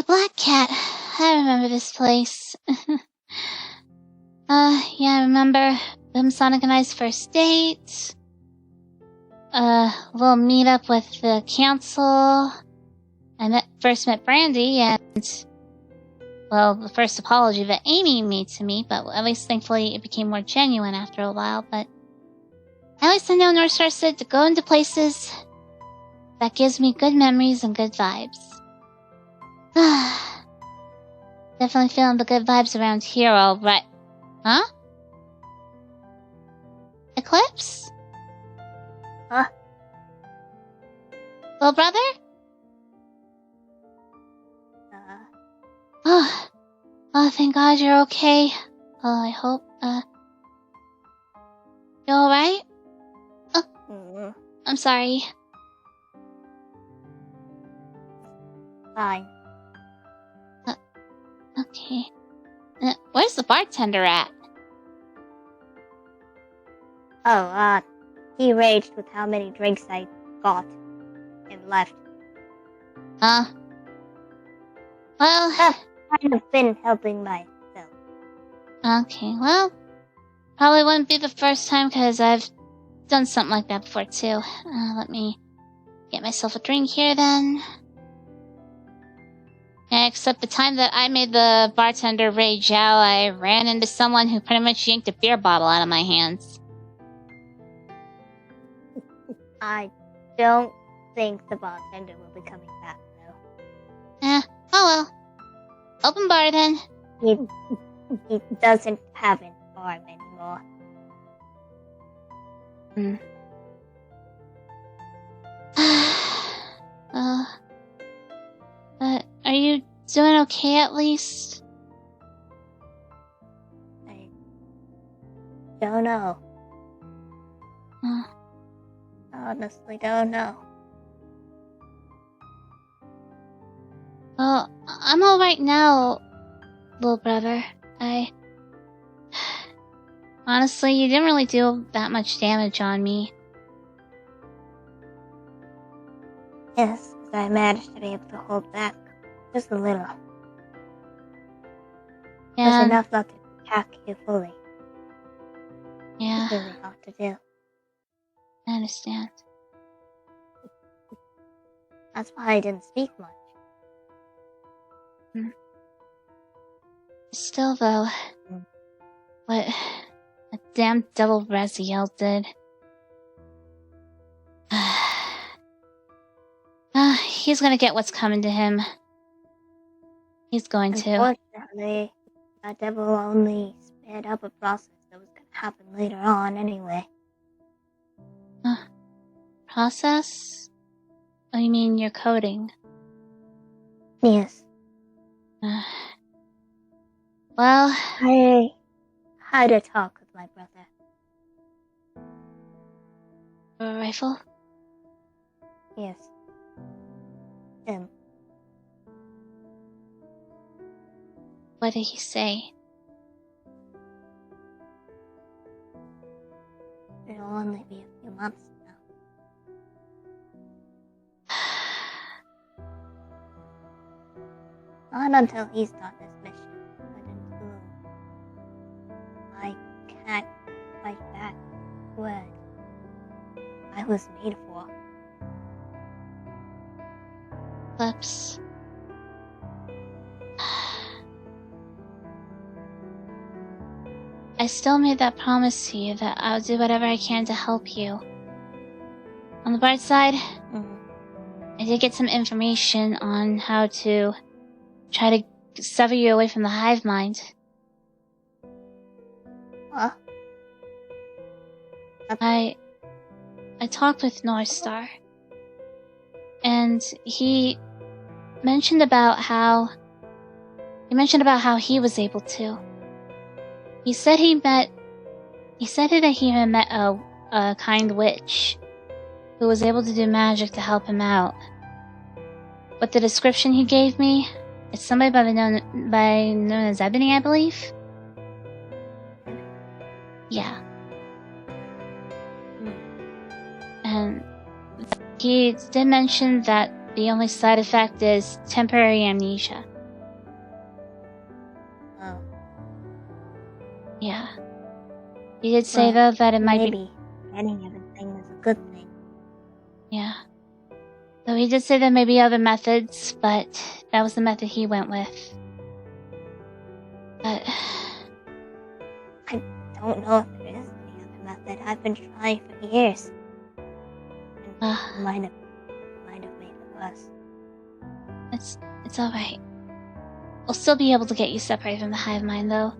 Black Cat. I remember this place. Yeah, I remember them Sonic and I's first date. Little meetup with the council. I first met Brandy, and well, the first apology that Amy made to me, but at least thankfully it became more genuine after a while. But at least I know Norstar said to go into places that gives me good memories and good vibes. Definitely feeling the good vibes around here, alright. Huh? Eclipse? Huh? Little brother? Oh, thank God you're okay. Oh, I hope, you alright? Oh, I'm sorry. Fine. Okay. Where's the bartender at? Oh, he raged with how many drinks I got and left. Well, I've kind of been helping myself. okay, well, probably wouldn't be the first time, because I've done something like that before, too. Let me get myself a drink here, then. Yeah, except the time that I made the bartender rage out, I ran into someone who pretty much yanked a beer bottle out of my hands. I don't think the bartender will be coming back, though. Oh well. Open bar, then. He doesn't have an arm anymore. But are you doing okay at least? I don't know. Honestly, don't know. Well, I'm alright now, little brother. Honestly, you didn't really do that much damage on me. Yes, because I managed to be able to hold back just a little. Yeah. Just enough not to attack you fully. Yeah. It's really hard to do. I understand. That's why I didn't speak much. Still, though, what a damn double Raziel did. He's gonna get what's coming to him. He's going to. Unfortunately, that devil only sped up a process that was going to happen later on anyway. Process? Oh, you mean your coding? Yes. Well, I had a talk with my brother. for a rifle? Yes. Him. What did he say? It'll only be a few months now. Not until he's done his mission. But until I can't fight back what I was made for. Eclipse. I still made that promise to you that I'll do whatever I can to help you. On the bright side, I did get some information on how to try to sever you away from the hive mind. Huh? I talked with Norstar, and he mentioned about how he was able to. He said that he had met a kind witch who was able to do magic to help him out. But the description he gave me, it's somebody known as Ebony, I believe. Yeah. And he did mention that the only side effect is temporary amnesia. Yeah. He did say, though, that it might be... Maybe getting everything is a good thing. Yeah. Though he did say there may be other methods, but that was the method he went with. But... I don't know if there is any other method. I've been trying for years. And it might have made it worse. It's alright. We'll still be able to get you separated from the hive mind, though.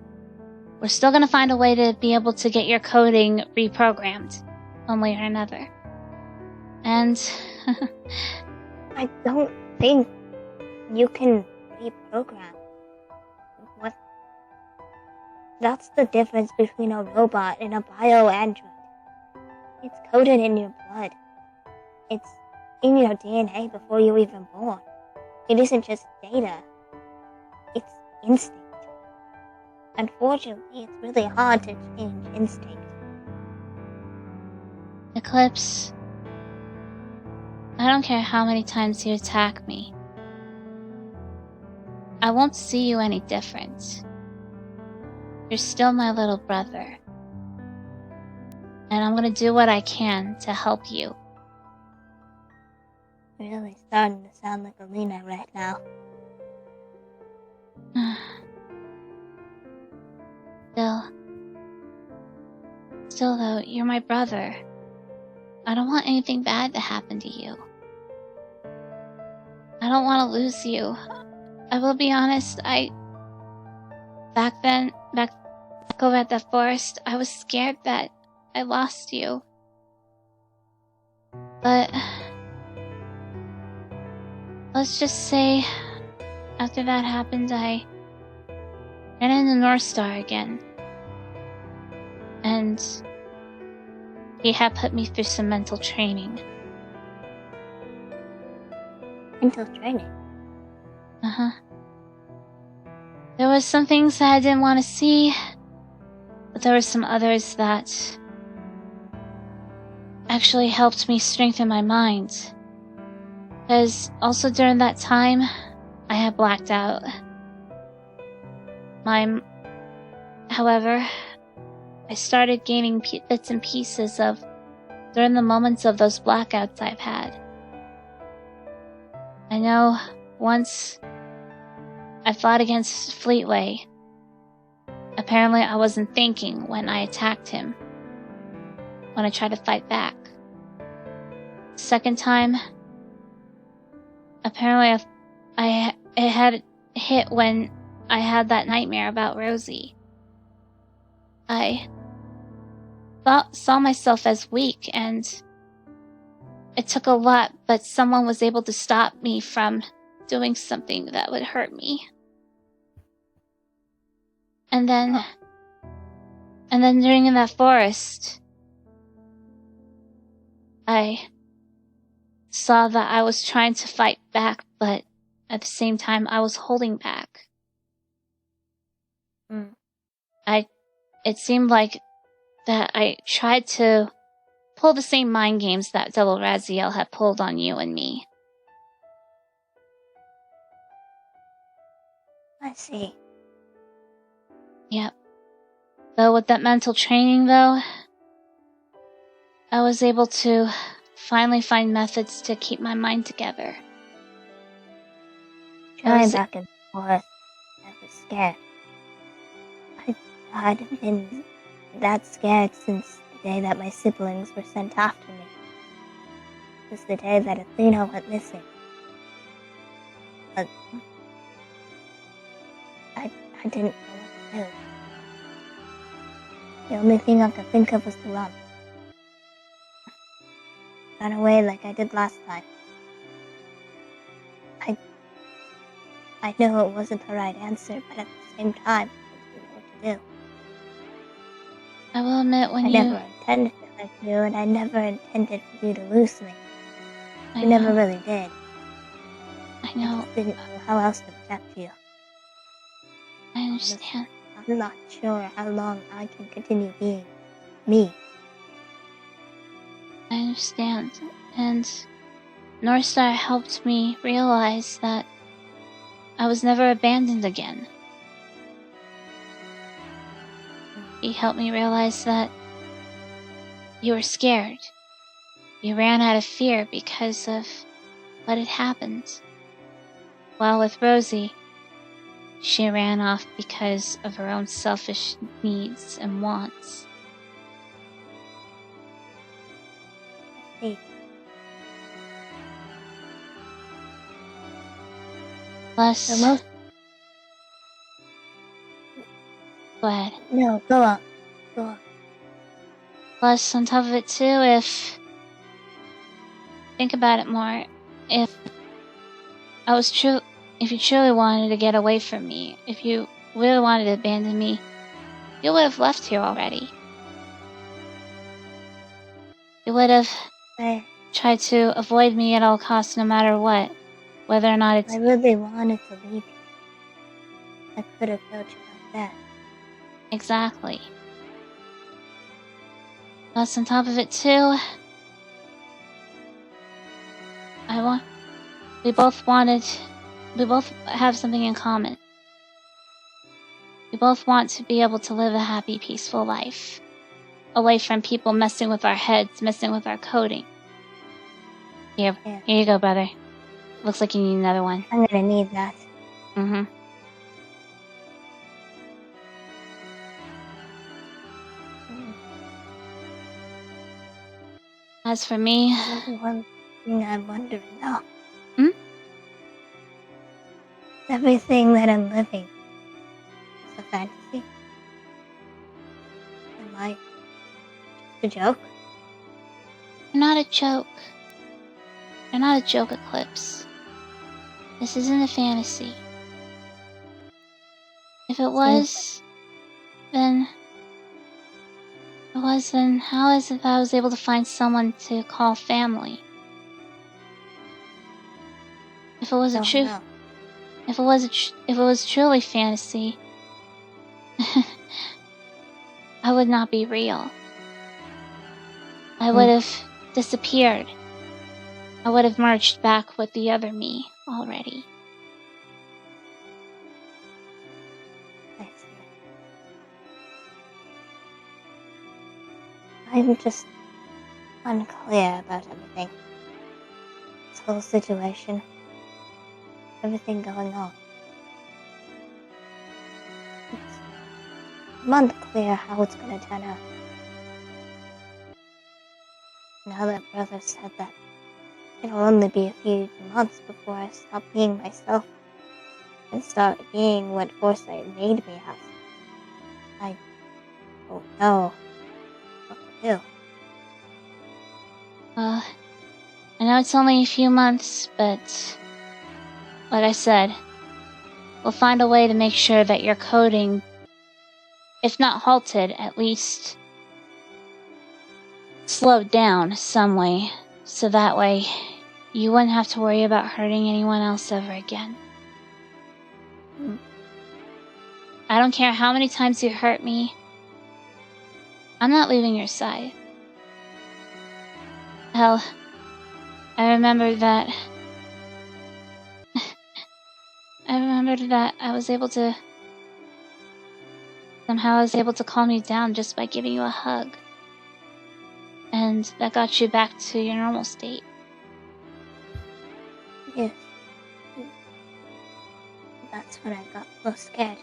We're still gonna find a way to be able to get your coding reprogrammed, one way or another. And... I don't think you can reprogram. What? That's the difference between a robot and a bio-android. It's coded in your blood. It's in your DNA before you're even born. It isn't just data. It's instinct. Unfortunately, it's really hard to change instinct. Eclipse, I don't care how many times you attack me. I won't see you any different. You're still my little brother. And I'm gonna do what I can to help you. You're really starting to sound like Alina right now. Still though, you're my brother. I don't want anything bad to happen to you. I don't want to lose you. I will be honest, back over at the forest, I was scared that I lost you. But let's just say, after that happened, I ran into Norstar again. And he had put me through some mental training. Mental training? Uh-huh. There was some things that I didn't want to see, but there were some others that actually helped me strengthen my mind. Because also during that time, I had blacked out. However, I started gaining bits and pieces of during the moments of those blackouts I've had. I know once I fought against Fleetway. Apparently I wasn't thinking when I attacked him, when I tried to fight back. Second time, apparently it had hit when I had that nightmare about Rosie. I saw myself as weak, and it took a lot, but someone was able to stop me from doing something that would hurt me. And then during that forest, I saw that I was trying to fight back, but at the same time I was holding back. It seemed like that I tried to pull the same mind games that Double Raziel had pulled on you and me. I see. Yep. Though with that mental training, though, I was able to finally find methods to keep my mind together. Trying back and forth, I was scared. I hadn't been that scared since the day that my siblings were sent after me. It was the day that Athena went missing. But I didn't know what to do. The only thing I could think of was to run. Run away like I did last time. I knew it wasn't the right answer, but at the same time, I didn't know what to do. I will admit I never intended to hurt you, and I never intended for you to lose me. You never really did. I know. I just didn't know how else to protect you. I understand. I'm not sure how long I can continue being me. I understand. And Norstar helped me realize that I was never abandoned again. he helped me realize that you were scared. You ran out of fear because of what had happened. While with Rosie, she ran off because of her own selfish needs and wants. Hey, Plus, the most. go ahead. No, go on. Go on. Plus, on top of it too, think about it more, if you truly wanted to get away from me, if you really wanted to abandon me, you would have left here already. You would have tried to avoid me at all costs no matter what, whether or not it's... I really wanted to leave you. I could have killed you like that. Exactly. Plus, on top of it too, we both have something in common. We both want to be able to live a happy, peaceful life. Away from people messing with our heads, messing with our coding. Here you go, brother. Looks like you need another one. I'm gonna need that. Mm-hmm. As for me... One thing I'm wondering now. Hmm? Everything that I'm living is a fantasy? Am I just a joke? You're not a joke. You're not a joke, Eclipse. This isn't a fantasy. If it was, then how is it that I was able to find someone to call family? If it was a true... No. If it was truly fantasy, I would not be real. I would have disappeared. I would have merged back with the other me already. I see. I'm just unclear about everything. This whole situation. Everything going on. I'm unclear how it's gonna turn out. Now that brother said that it'll only be a few months before I stop being myself and start being what Foresight made me as. I don't know what to do. I know it's only a few months, but like I said, we'll find a way to make sure that your coding, if not halted, at least slowed down some way, so that way you wouldn't have to worry about hurting anyone else ever again. I don't care how many times you hurt me, I'm not leaving your side. Hell, I remember that I was able to calm you down just by giving you a hug. And that got you back to your normal state. Yes. That's when I got so scared.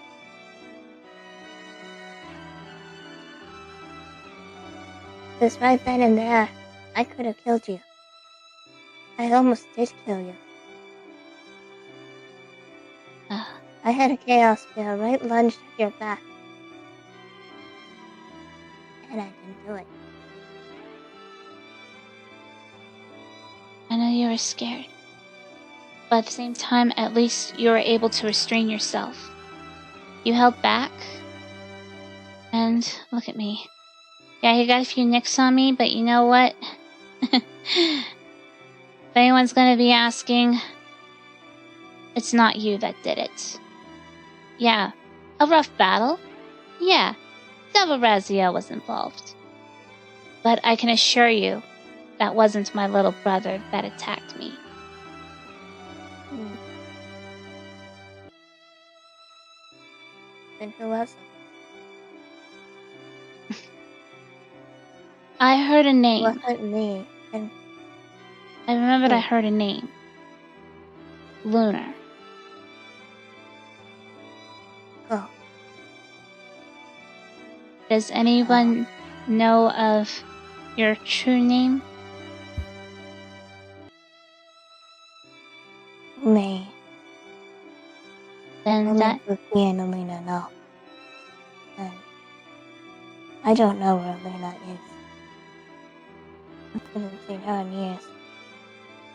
Because right then and there, I could have killed you. I almost did kill you. I had a chaos spear right lunged at your back. And I didn't do it. I know you were scared. But at the same time, at least you were able to restrain yourself. You held back. And look at me. Yeah, you got a few nicks on me, but you know what? If anyone's gonna be asking, it's not you that did it. Yeah, a rough battle. Yeah, Devil Raziel was involved. But I can assure you, that wasn't my little brother that attacked me. Then who was it? I heard a name. wasn't me. And I remembered I heard a name. Lunar. oh, Does anyone know of your true name? me. Then Only that Cookie and Alina know. And I don't know where Alina is. I haven't seen her in years.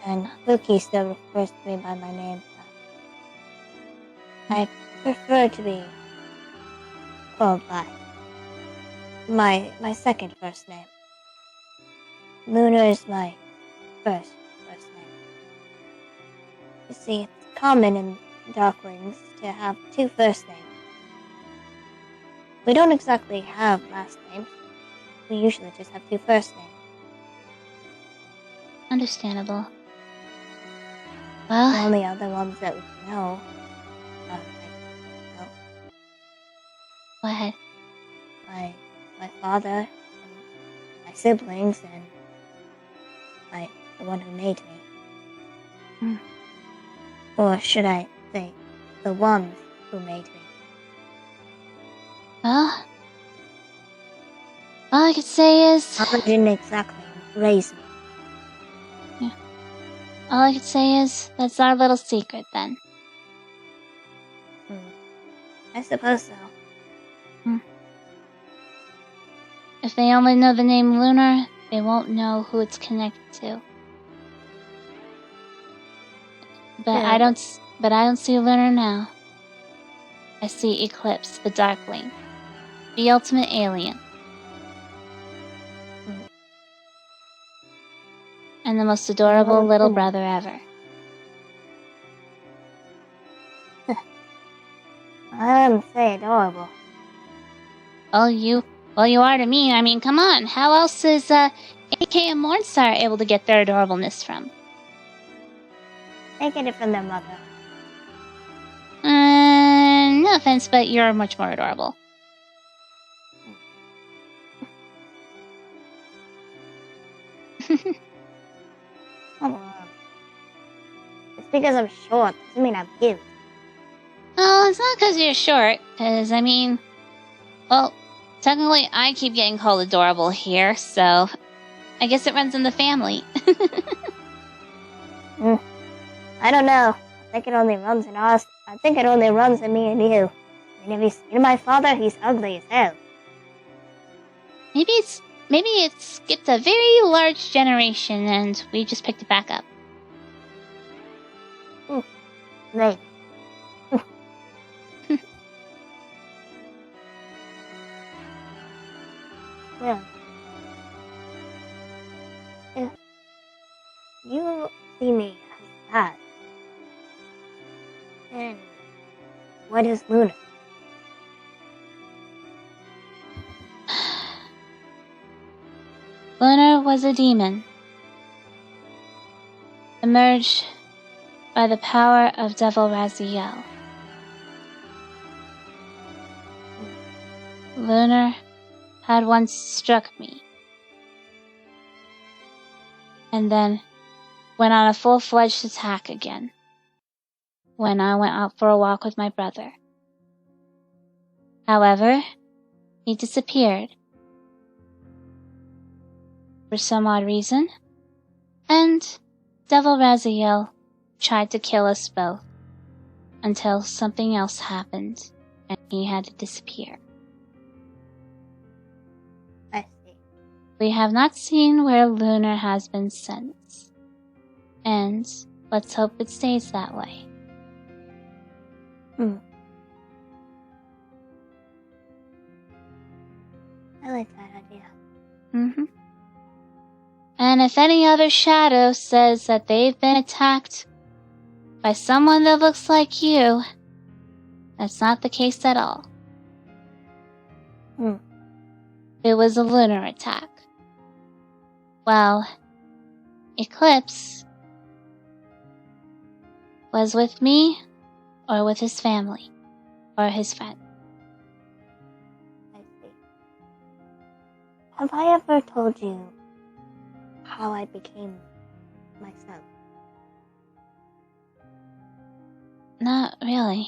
And Cookie still refers to me by my name. I prefer to be called by my second first name. Luna is my first name. You see, it's common in Darklings to have two first names. We don't exactly have last names. We usually just have two first names. understandable. The Well, only other ones that we know are go ahead. my father and my siblings and the one who made me. Or should I say, the ones who made me. Well, all I could say is... Father didn't exactly raise me. All I could say is, that's our little secret then. I suppose so. If they only know the name Lunar, they won't know who it's connected to. But Yeah. I don't see Lunar now. I see Eclipse, the Darkling, the ultimate alien, and the most adorable little brother ever. I wouldn't say adorable. Well, you are to me. I mean, come on. How else is AK and Norstar able to get their adorableness from? They get it from their mother. No offense, but you're much more adorable. Come on. Just because I'm short doesn't mean I'm cute. Oh, it's not because you're short. Because, I mean... Well, technically I keep getting called adorable here, so... I guess it runs in the family. I don't know. I think it only runs in us. I think it only runs in me and you. I mean, have you seen my father? He's ugly as hell. Maybe it skipped a very large generation and we just picked it back up. Maybe. Well, if you see me as that, then what is Luna? Lunar was a demon, emerged by the power of Devil Raziel. Lunar had once struck me, and then went on a full-fledged attack again when I went out for a walk with my brother. However, he disappeared for some odd reason, and Devil Raziel tried to kill us both until something else happened and he had to disappear. I see. We have not seen where Lunar has been since, and let's hope it stays that way. I like that idea. And if any other shadow says that they've been attacked by someone that looks like you, that's not the case at all. It was a lunar attack. Well, Eclipse was with me or with his family or his friend. I see. Have I ever told you how I became myself? Not really.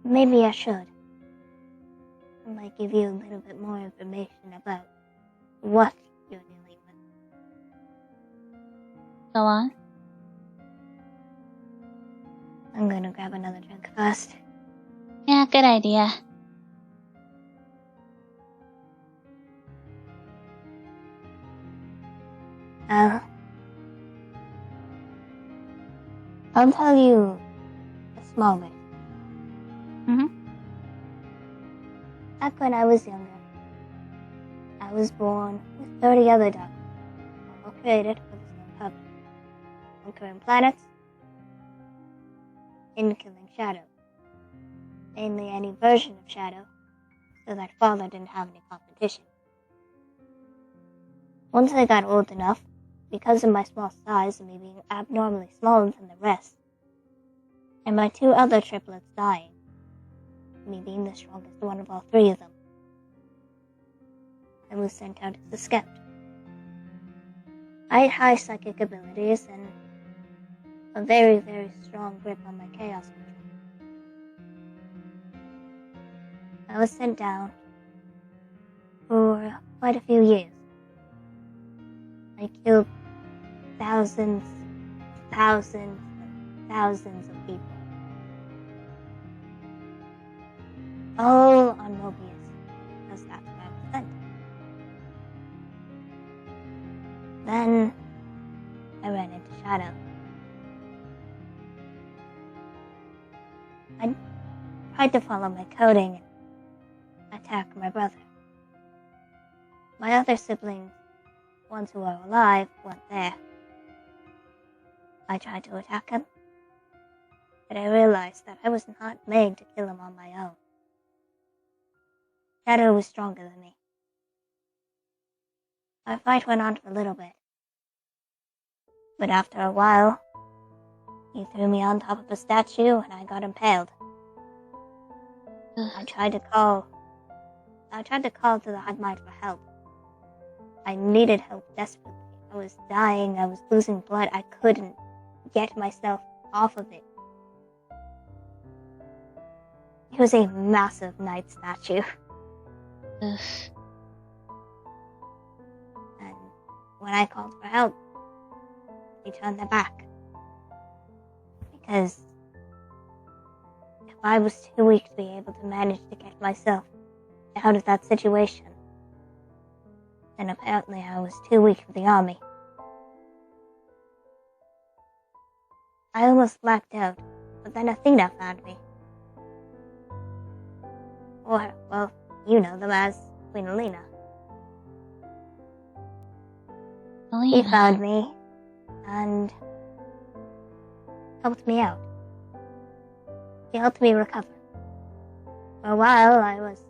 Maybe I should. I might give you a little bit more information about what you're dealing with. Go on. I'm gonna grab another drink first. Yeah, good idea. I'll tell you a small bit. Back when I was younger, I was born with 30 other dogs, all created for the same purpose: conquering planets and killing Shadow. Mainly any version of Shadow, so that Father didn't have any competition. Once I got old enough, because of my small size and me being abnormally smaller than the rest, and my 2 other triplets dying, me being the strongest one of all 3 of them, I was sent out as a scout. I had high psychic abilities and a very, very strong grip on my chaos control. I was sent down for quite a few years. I killed thousands and thousands of people. All on Mobius, because that's where I was sent. Then I ran into Shadow. I tried to follow my coding and attack my brother. My other siblings, ones who are alive, weren't there. I tried to attack him, but I realized that I was not made to kill him on my own. Shadow was stronger than me. Our fight went on for a little bit, but after a while, he threw me on top of a statue and I got impaled. I tried to call to the hive mind for help. I needed help desperately. I was dying, I was losing blood, I couldn't get myself off of it. It was a massive night statue. And when I called for help, they turned their back. Because if I was too weak to be able to manage to get myself out of that situation, then apparently I was too weak for the army. I almost blacked out, but then Athena found me. Or, well, you know them as Queen Alina. He found me and helped me out. He helped me recover. For a while, I was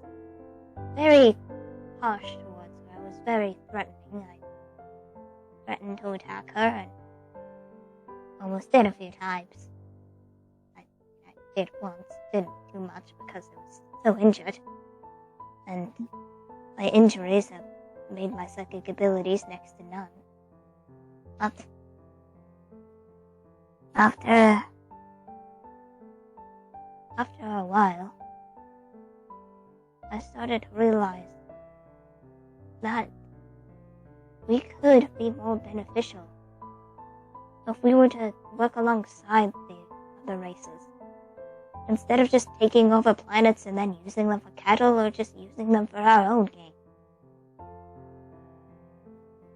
very harsh towards her. I was very threatening. I threatened to attack her and almost did a few times. I did once, didn't too much because I was so injured. And my injuries have made my psychic abilities next to none. But after a while, I started to realize that we could be more beneficial if we were to work alongside the other races, instead of just taking over planets and then using them for cattle or just using them for our own gain.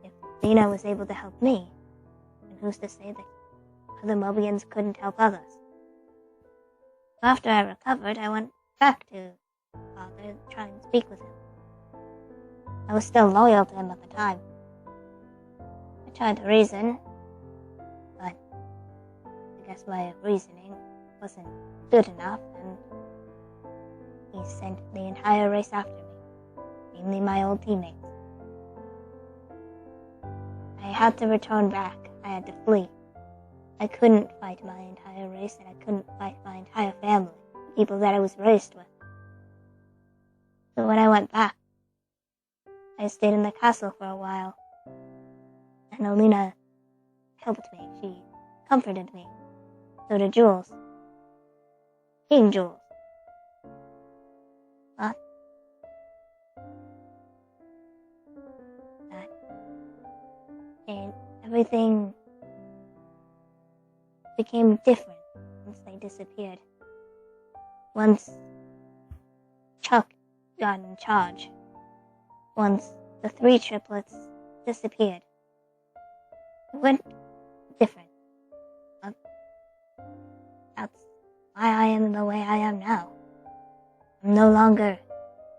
If Athena was able to help me, then who's to say that other Mobians couldn't help others? After I recovered, I went back to Father to try and speak with him. I was still loyal to him at the time. I tried to reason, but I guess my reasoning wasn't good enough, and he sent the entire race after me, mainly my old teammates. I had to return back. I had to flee. I couldn't fight my entire race, and I couldn't fight my entire family, the people that I was raised with. So when I went back, I stayed in the castle for a while, and Alina helped me. She comforted me. So did Jules. King Jules. But that, and everything became different once they disappeared. Once Chuck got in charge. Once the 3 triplets disappeared. It went different. But that's why I am the way I am now. I'm no longer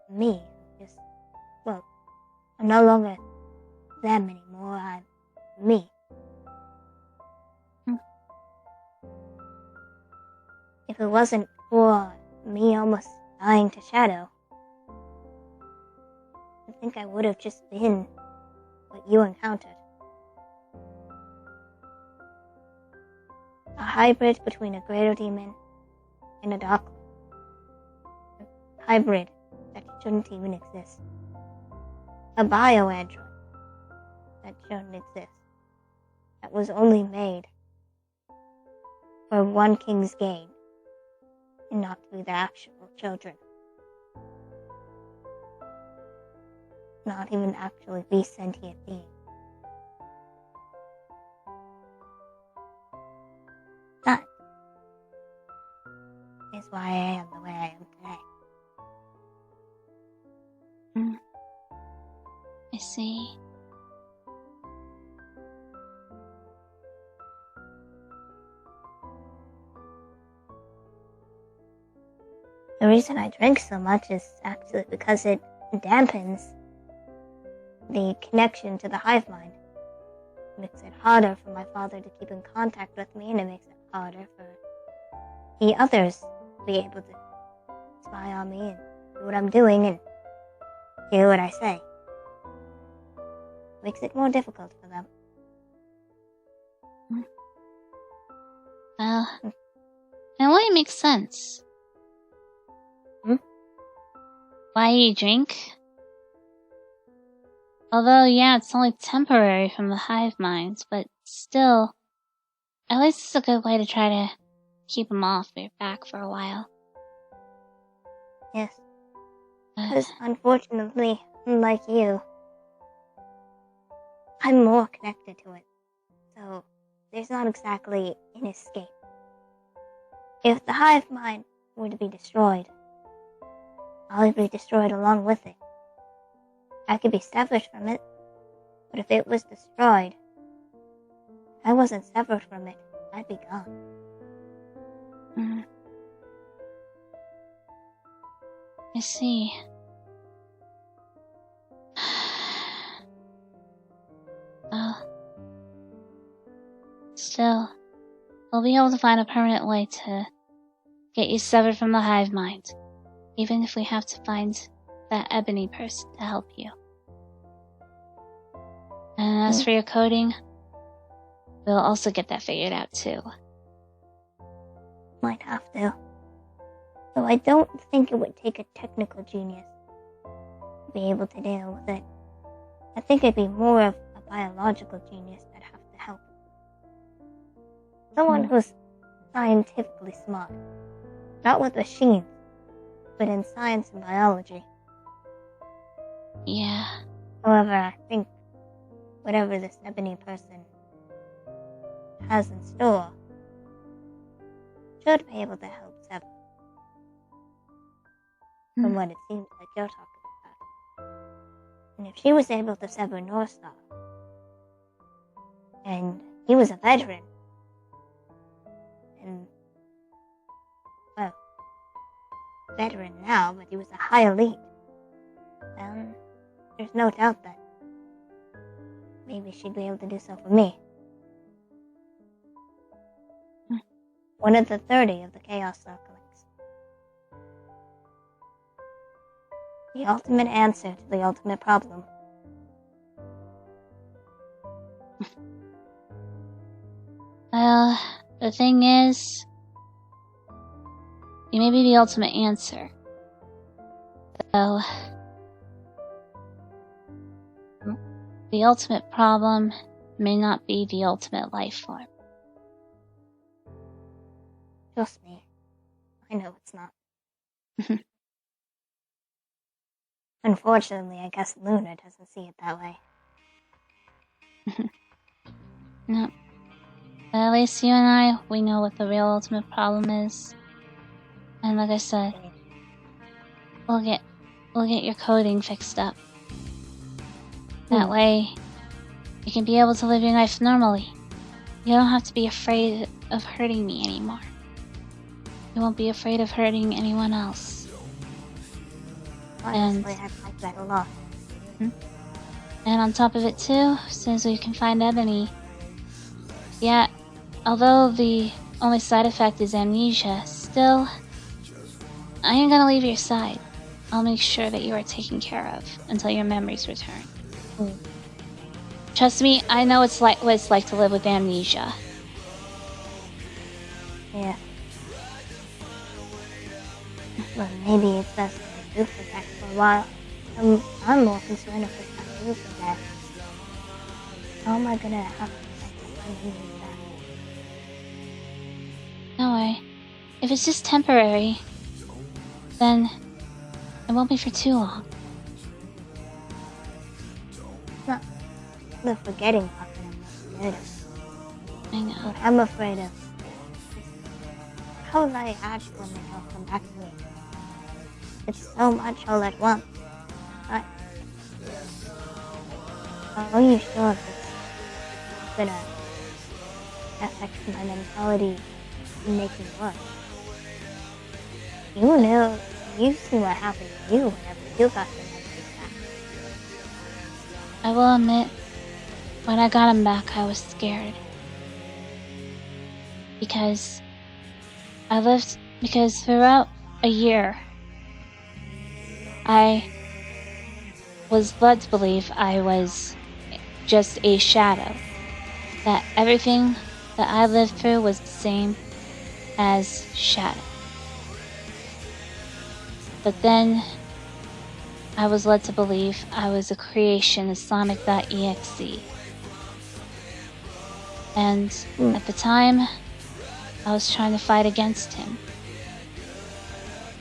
me. I'm no longer them anymore. I'm me. If it wasn't for me almost dying to Shadow, I think I would have just been what you encountered. A hybrid between a greater demon and a dark one. A hybrid that shouldn't even exist. A bio-android that shouldn't exist. That was only made for one king's gain and not to be the actual children. Not even actually be sentient beings. That is why I am the way I am today. I see. The reason I drink so much is actually because it dampens the connection to the hive mind. It makes it harder for my father to keep in contact with me, and it makes it harder for the others to be able to spy on me and do what I'm doing and hear what I say. It makes it more difficult for them. Well, in a way it makes sense. Why you drink? Although, yeah, it's only temporary from the hive minds, but still, at least it's a good way to try to keep them off your back for a while. Yes. Because, unfortunately, unlike you, I'm more connected to it. So, there's not exactly an escape. If the hive mind were to be destroyed, I'll be destroyed along with it. I could be severed from it, but if it was destroyed, if I wasn't severed from it, I'd be gone. I see. Well, still, we'll be able to find a permanent way to get you severed from the hive mind, even if we have to find that ebony person to help you. And as for your coding, we'll also get that figured out too. Might have to. Though I don't think it would take a technical genius to be able to deal with it. I think it'd be more of a biological genius that'd have to help. Someone who's scientifically smart. Not with machines, but in science and biology. Yeah. However, I think whatever this ebony person has in store should be able to help sever. From what it seems like you're talking about. And if she was able to sever Norstar, and he was a veteran, and, well, veteran now, but he was a high elite, then there's no doubt that maybe she'd be able to do so for me. One of the 30 of the Chaos Circlings. The ultimate answer to the ultimate problem. Well, the thing is, you may be the ultimate answer. So, the ultimate problem may not be the ultimate life form. Trust me. I know it's not. Unfortunately, I guess Luna doesn't see it that way. No. But at least you and I, we know what the real ultimate problem is. And like I said, we'll get your coding fixed up. That way, you can be able to live your life normally. You don't have to be afraid of hurting me anymore. You won't be afraid of hurting anyone else. Honestly, I'd like that a lot. And on top of it too, as soon as we can find Ebony, yeah, although the only side effect is amnesia, still, I ain't gonna leave your side. I'll make sure that you are taken care of until your memories return. Trust me, I know what it's like to live with amnesia. Yeah. Well, maybe it's best if I do forget for a while. I'm more concerned if I do forget. How am I gonna have to find my memories back? No way. If it's just temporary, then it won't be for too long. It's not the forgetting part that I'm most scared of. I know. What I'm afraid of is how will I act when they don't come back to me? It's so much all at once. Are you sure this is gonna affect my mentality and make me worse? You see what happened to you whenever you got your memories back. I will admit, when I got him back, I was scared. Because throughout a year, I was led to believe I was just a shadow. That everything that I lived through was the same as Shadow. But then I was led to believe I was a creation of Sonic.exe. And at the time, I was trying to fight against him.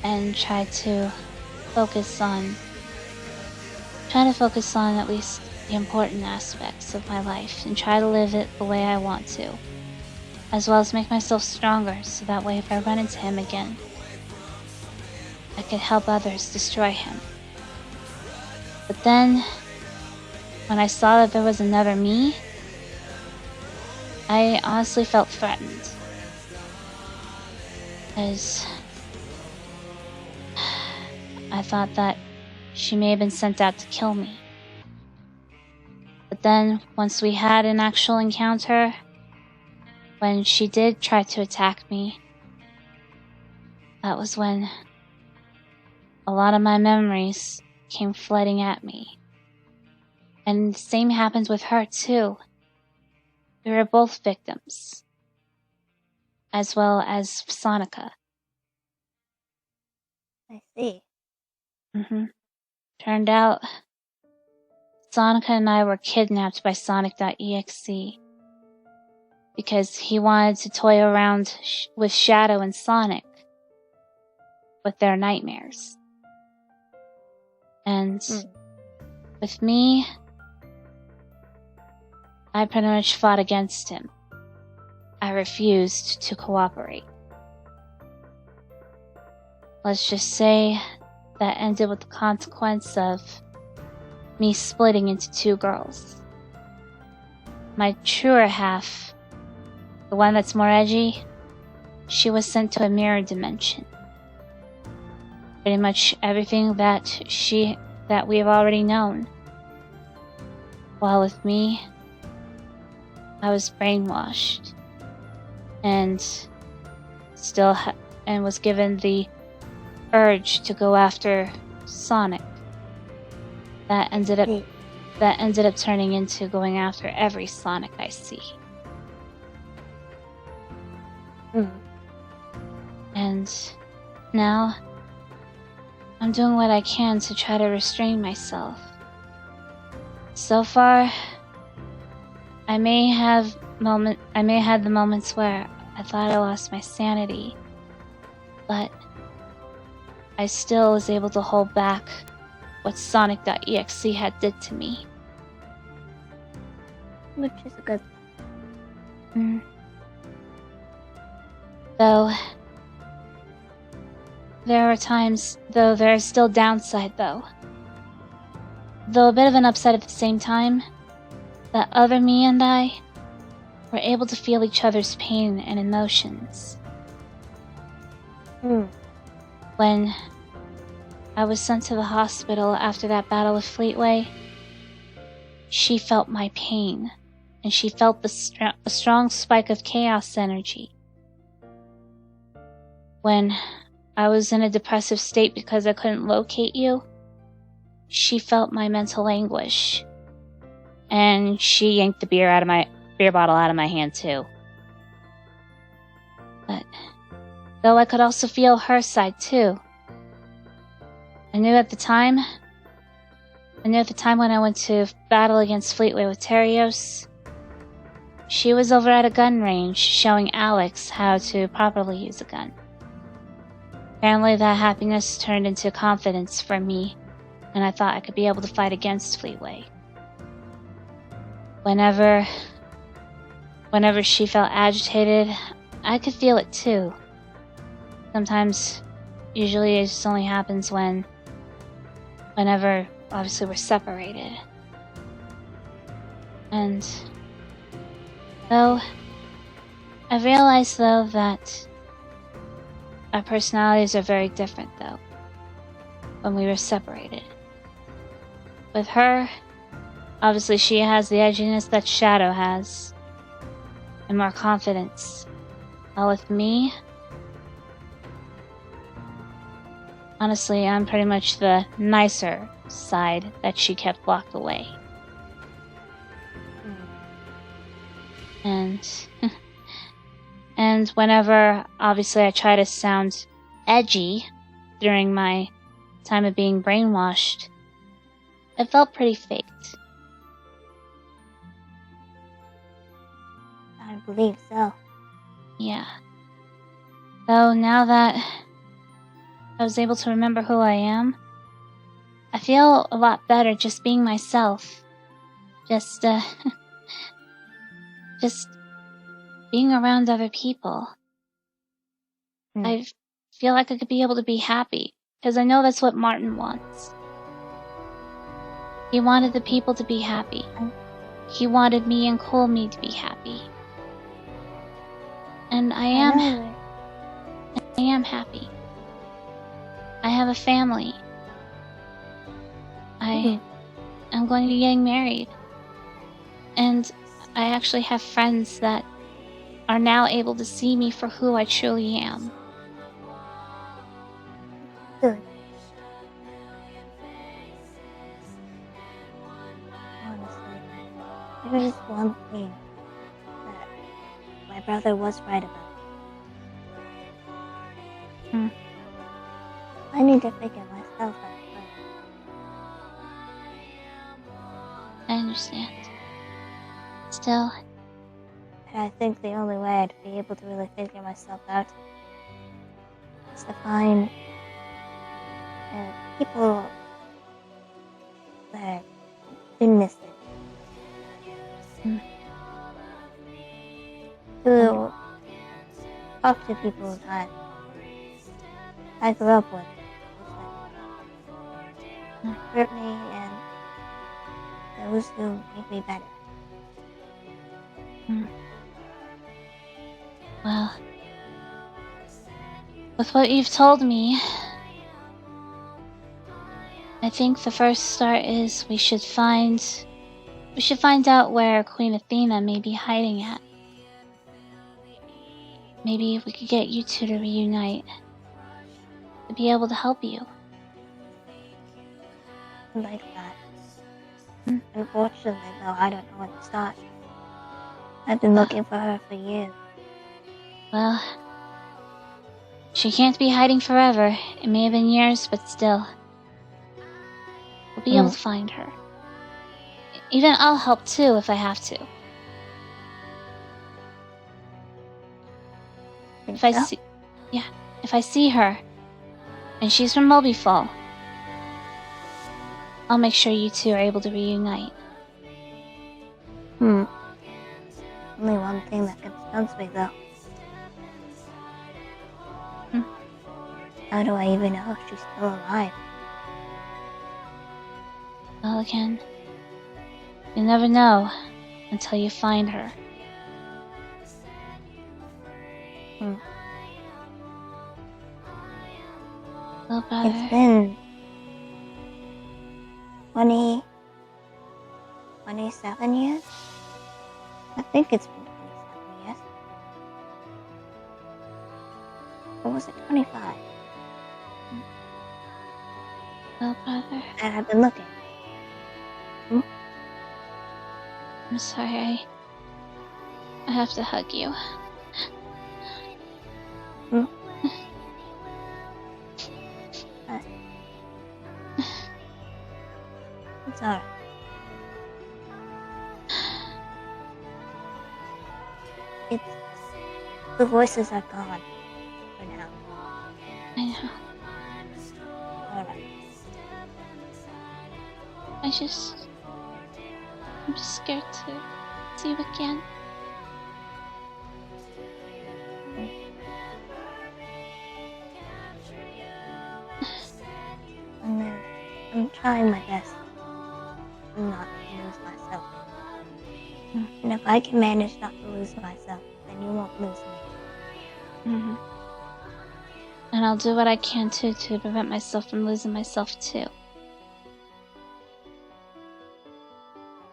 And try to focus on at least the important aspects of my life and try to live it the way I want to, as well as make myself stronger so that way if I run into him again, I could help others destroy him. But then, when I saw that there was another me, I honestly felt threatened. As I thought that she may have been sent out to kill me. But then, once we had an actual encounter, when she did try to attack me, that was when a lot of my memories came flooding at me. And the same happened with her too. We were both victims, as well as Sonica. I see. Turned out, Sonica and I were kidnapped by Sonic.exe because he wanted to toy around with Shadow and Sonic with their nightmares. And with me, I pretty much fought against him. I refused to cooperate. Let's just say that ended with the consequence of me splitting into two girls. My truer half, the one that's more edgy, she was sent to a mirror dimension. Pretty much everything that we've already known. While with me, I was brainwashed and and was given the urge to go after Sonic. That ended up turning into going after every Sonic I see. And now I'm doing what I can to try to restrain myself. So far, I may have the moments where I thought I lost my sanity, but I still was able to hold back what Sonic.exe had did to me. Which is a good thing. Though there are times, though there is still downside though. Though a bit of an upside at the same time, that other me and I were able to feel each other's pain and emotions. When I was sent to the hospital after that battle with Fleetway, she felt my pain, and she felt the strong spike of chaos energy. When I was in a depressive state because I couldn't locate you, she felt my mental anguish, and she yanked the beer bottle out of my hand too. But though I could also feel her side too, I knew at the time when I went to battle against Fleetway with Terios, she was over at a gun range showing Alex how to properly use a gun. Apparently that happiness turned into confidence for me, and I thought I could be able to fight against Fleetway. Whenever she felt agitated, I could feel it too. Sometimes, usually it just only happens whenever obviously we're separated. And though I realized though that our personalities are very different though when we were separated. With her, obviously she has the edginess that Shadow has, and more confidence. While with me, honestly, I'm pretty much the nicer side that she kept locked away. And whenever, obviously, I try to sound edgy during my time of being brainwashed, it felt pretty faked. I believe so. Yeah. Though now that I was able to remember who I am, I feel a lot better just being myself. Just being around other people. I feel like I could be able to be happy, because I know that's what Martin wants. He wanted the people to be happy. He wanted me and Colmy to be happy. And I am happy. I have a family. I'm going to be getting married. And I actually have friends that are now able to see me for who I truly am. Good. Honestly, there is one thing that my brother was right about. I need to figure myself out first. I understand. Still, And I think the only way I'd be able to really figure myself out is to find people that been missing. To talk to people that I grew up with. Hurt me and those who make me better. Well, with what you've told me, I think the first start is we should find out where Queen Athena may be hiding at. Maybe we could get you two to reunite, to be able to help you. Like that. Unfortunately, though, I don't know where to start. I've been looking for her for years. Well, She can't be hiding forever. It may have been years, but still. We'll be able to find her. Even I'll help too if I have to. If I see her, and she's from Mobifall, I'll make sure you two are able to reunite. Only one thing that concerns me, though. How do I even know if she's still alive? Well, again, you never know until you find her. Well, brother. It's been 27 years? I think it's been 27 years. Or was it 25? Well, brother. And I've been looking. I'm sorry. I have to hug you. It's alright. The voices are gone for now. I know. Alright. I'm just scared to see you again. I'm trying my best not to lose myself. And if I can manage not to lose myself, then you won't lose me. And I'll do what I can too to prevent myself from losing myself too.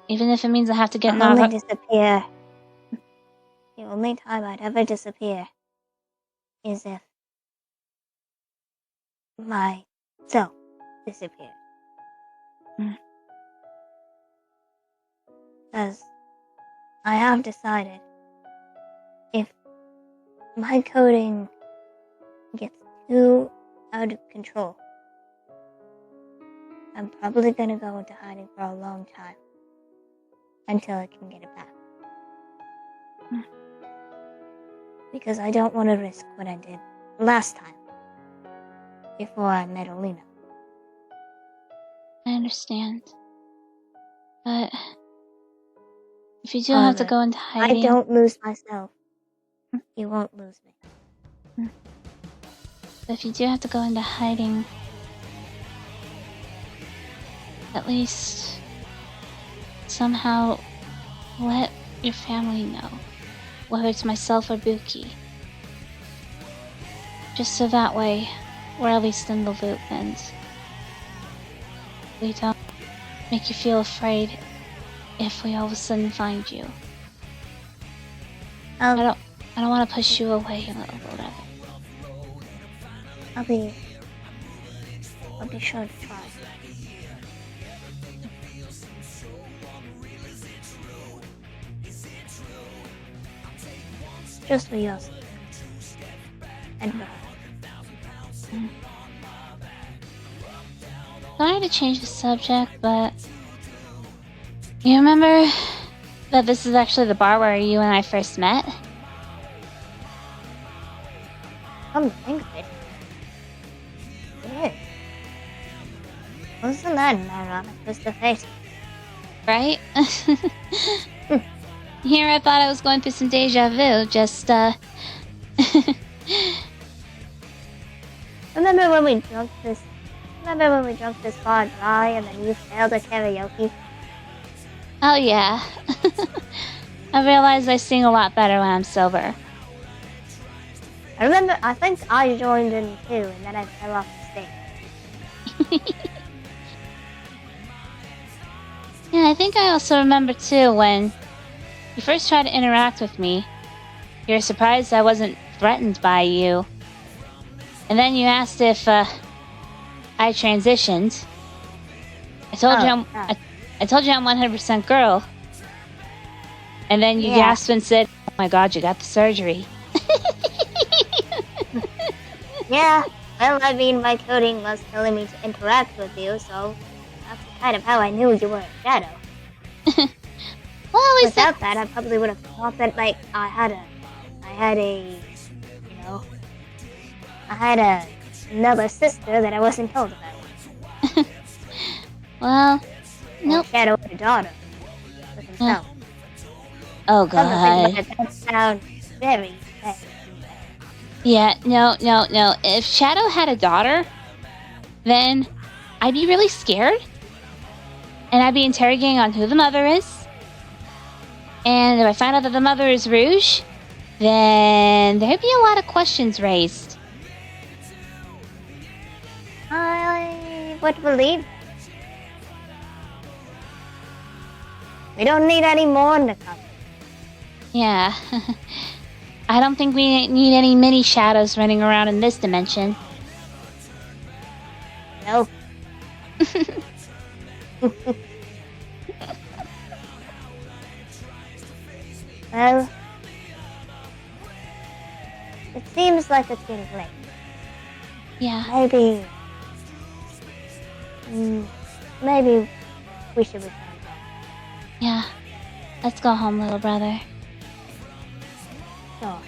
Even if it means I have to get I'll only disappear. The only time I'd ever disappear is if my self disappeared. Because I have decided if my coding gets too out of control, I'm probably gonna go into hiding for a long time until I can get it back. Because I don't want to risk what I did last time before I met Alina. I understand. But if you do have to go into hiding... I don't lose myself. You won't lose me. But if you do have to go into hiding, at least somehow let your family know, whether it's myself or Buki. Just so that way, we're at least in the loop and we don't make you feel afraid if we all of a sudden find you. I don't want to push you away or whatever. I'll be sure to try. Just for your sake. And for her. Sorry to change the subject, but you remember that this is actually the bar where you and I first met? Come to think of it. It is. Wasn't that an ironic twist of fate? Right? Here I thought I was going through some deja vu, just, Remember when we drunk this bar dry and then you failed at karaoke? Oh yeah. I realized I sing a lot better when I'm sober. I think I joined in too, and then I fell off the stage. Yeah, I think I also remember too when you first tried to interact with me. You were surprised I wasn't threatened by you. And then you asked if I transitioned. I told you I'm 100% girl. And then you gasped and said, "Oh my god, you got the surgery." Yeah, well, I mean, my coding was telling me to interact with you, so that's kind of how I knew you were a shadow. Well, is that... Without that, I probably would have thought that, like, I had another sister that I wasn't told about. Well, Or nope. Shadow had a daughter with himself. Oh, Come to think God. about it, that sounds very, very Yeah, no. If Shadow had a daughter, then I'd be really scared. And I'd be interrogating on who the mother is. And if I find out that the mother is Rouge, then there'd be a lot of questions raised. I would believe. We don't need any more undercover. Yeah. I don't think we need any mini shadows running around in this dimension. Nope. Well, it seems like it's getting late. Yeah. Maybe we should return home. Yeah. Let's go home, little brother. Sure.